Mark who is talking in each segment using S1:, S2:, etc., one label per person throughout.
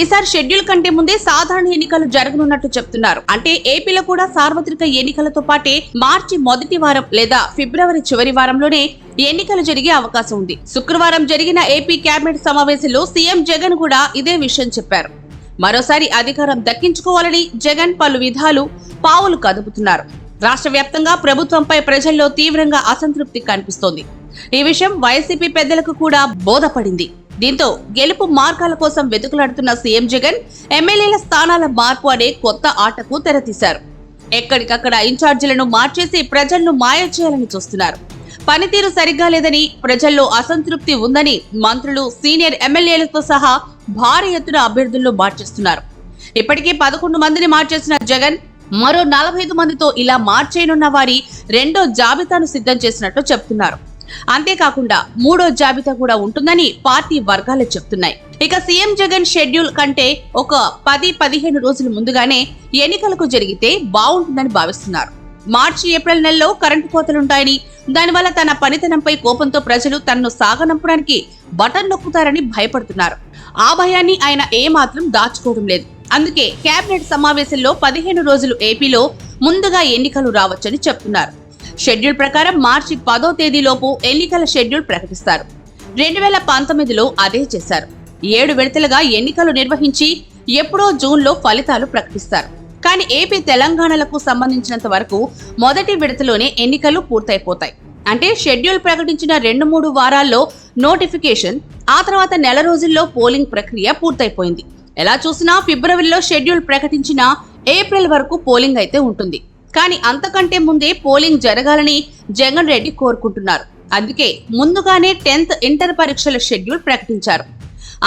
S1: ఈసారి షెడ్యూల్ కంటే ముందే సాధారణ ఎన్నికలు జరగనున్నట్టు చెప్తున్నారు. అంటే ఏపీలో కూడా సార్వత్రిక ఎన్నికలతో పాటే మార్చి మొదటి వారం లేదా ఫిబ్రవరి చివరి వారంలోనే ఎన్నికలు జరిగే అవకాశం ఉంది. శుక్రవారం జరిగిన ఏపీ కేబినెట్ సమావేశంలో సీఎం జగన్ కూడా ఇదే విషయం చెప్పారు. మరోసారి అధికారం దక్కించుకోవాలని జగన్ పలు విధాలు పావులు కదుపుతున్నారు. రాష్ట్ర వ్యాప్తంగా ప్రభుత్వంపై ప్రజల్లో తీవ్రంగా అసంతృప్తి కనిపిస్తోంది. ఈ విషయం వైసీపీ పెద్దలకు కూడా బోధపడింది. దీంతో గెలుపు మార్గాల కోసం వెతుకులాడుతున్న సీఎం జగన్ ఎమ్మెల్యేల స్థానాల మార్పు అనే కొత్త ఆటకు తెరతీశారు. ఎక్కడికక్కడ ఇన్ఛార్జీలను మార్చేసి ప్రజలను మాయ చేయాలని చూస్తున్నారు. పనితీరు సరిగ్గా లేదని, ప్రజల్లో అసంతృప్తి ఉందని మంత్రులు, సీనియర్ ఎమ్మెల్యేలతో సహా భారీ ఎత్తున అభ్యర్థులను మార్చేస్తున్నారు. ఇప్పటికే 11 మందిని మార్చేసిన జగన్ మరో 45 మందితో ఇలా మార్చేయనున్న వారి రెండో జాబితాను సిద్ధం చేసినట్టు చెప్తున్నారు. అంతేకాకుండా మూడో జాబితా కూడా ఉంటుందని పార్టీ వర్గాలు చెప్తున్నాయి. ఇక సీఎం జగన్ షెడ్యూల్ కంటే ఒక 10-15 రోజుల ముందుగానే ఎన్నికలకు జరిగితే బాగుంటుందని భావిస్తున్నారు. మార్చి, ఏప్రిల్ నెలలో కరెంటు కోతలుంటాయని, దానివల్ల తన పనితనంపై కోపంతో ప్రజలు తనను సాగనంపడానికి బటన్ నొక్కుతారని భయపడుతున్నారు. ఆ భయాన్ని ఆయన ఏమాత్రం దాచుకోవడం లేదు. అందుకే కేబినెట్ సమావేశంలో 15 రోజులు ఏపీలో ముందుగా ఎన్నికలు రావచ్చని చెప్తున్నారు. షెడ్యూల్ ప్రకారం మార్చి 10వ తేదీలోపు ఎన్నికల షెడ్యూల్ ప్రకటిస్తారు. 2019లో అదే చేశారు. 7 విడతలుగా ఎన్నికలు నిర్వహించి ఎప్పుడో జూన్లో ఫలితాలు ప్రకటిస్తారు. కానీ ఏపీ, తెలంగాణలకు సంబంధించినంత వరకు మొదటి విడతలోనే ఎన్నికలు పూర్తయిపోతాయి. అంటే షెడ్యూల్ ప్రకటించిన 2-3 వారాల్లో నోటిఫికేషన్, ఆ తర్వాత నెల రోజుల్లో పోలింగ్ ప్రక్రియ పూర్తయిపోయింది. ఎలా చూసినా ఫిబ్రవరిలో షెడ్యూల్ ప్రకటించిన ఏప్రిల్ వరకు పోలింగ్ అయితే ఉంటుంది. కానీ అంతకంటే ముందే పోలింగ్ జరగాలని జగన్ రెడ్డి కోరుకుంటున్నారు. అందుకే ముందుగానే 10th ఇంటర్ పరీక్షల షెడ్యూల్ ప్రకటించారు.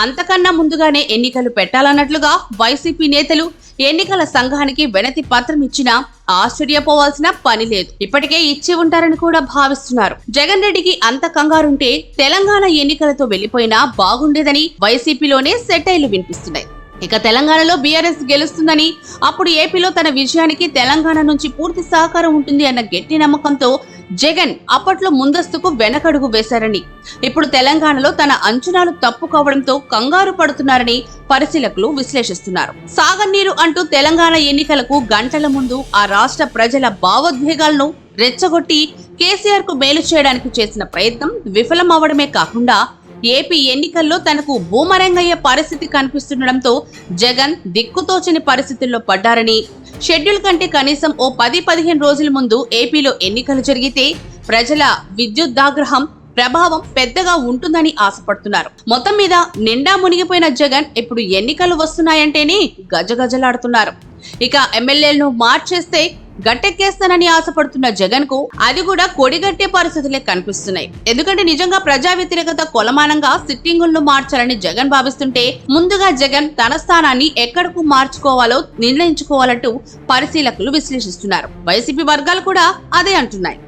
S1: అంతకన్నా ముందుగానే ఎన్నికలు పెట్టాలన్నట్లుగా వైసీపీ నేతలు ఎన్నికల సంఘానికి వినతి పత్రం ఇచ్చినా ఆశ్చర్యపోవాల్సిన పని లేదు. ఇప్పటికే ఇచ్చి ఉంటారని కూడా భావిస్తున్నారు. జగన్ రెడ్డికి అంత కంగారుంటే తెలంగాణ ఎన్నికలతో వెళ్లిపోయినా బాగుండేదని వైసీపీలోనే సెటైర్లు వినిపిస్తున్నాయి. ఇక తెలంగాణలో బీఆర్ఎస్ గెలుస్తుందని, అప్పుడు ఏపీలో తన విజయానికి తెలంగాణ నుంచి పూర్తి సహకారం ఉంటుంది అన్న గట్టి నమ్మకంతో జగన్ అప్పట్లో ముందస్తుకు వెనకడుగు వేశారని, ఇప్పుడు తెలంగాణలో తన అంచనాలు తప్పు కావడంతో కంగారు పడుతున్నారని పరిశీలకులు విశ్లేషిస్తున్నారు. సాగన్నీరు అంటూ తెలంగాణ ఎన్నికలకు గంటల ముందు ఆ రాష్ట్ర ప్రజల భావోద్వేగాలను రెచ్చగొట్టి కేసీఆర్ కు మేలు చేయడానికి చేసిన ప్రయత్నం విఫలం అవడమే కాకుండా ఏపీ ఎన్నికల్లో తనకు బూమరంగయ్యే పరిస్థితి కనిపిస్తుండటంతో జగన్ దిక్కుతోచని పరిస్థితుల్లో పడ్డారని, షెడ్యూల్ కంటే కనీసం ఓ 10-15 రోజుల ముందు ఏపీలో ఎన్నికలు జరిగితే ప్రజల విద్యుద్దాగ్రహం ప్రభావం పెద్దగా ఉంటుందని ఆశపడుతున్నారు. మొత్తం మీద నిండా మునిగిపోయిన జగన్ ఇప్పుడు ఎన్నికలు వస్తున్నాయంటేనే గజగజలాడుతున్నారు. ఇక ఎమ్మెల్యేలను మార్చేస్తే గట్టెక్కేస్తానని ఆశపడుతున్న జగన్ కు అది కూడా కొడిగట్టే పరిస్థితులే కనిపిస్తున్నాయి. ఎందుకంటే నిజంగా ప్రజా వ్యతిరేకత కొలమానంగా సిట్టింగులను మార్చాలని జగన్ భావిస్తుంటే ముందుగా జగన్ తన స్థానాన్ని ఎక్కడకు మార్చుకోవాలో నిర్ణయించుకోవాలంటూ పరిశీలకులు విశ్లేషిస్తున్నారు. వైసీపీ వర్గాలు కూడా అదే అంటున్నాయి.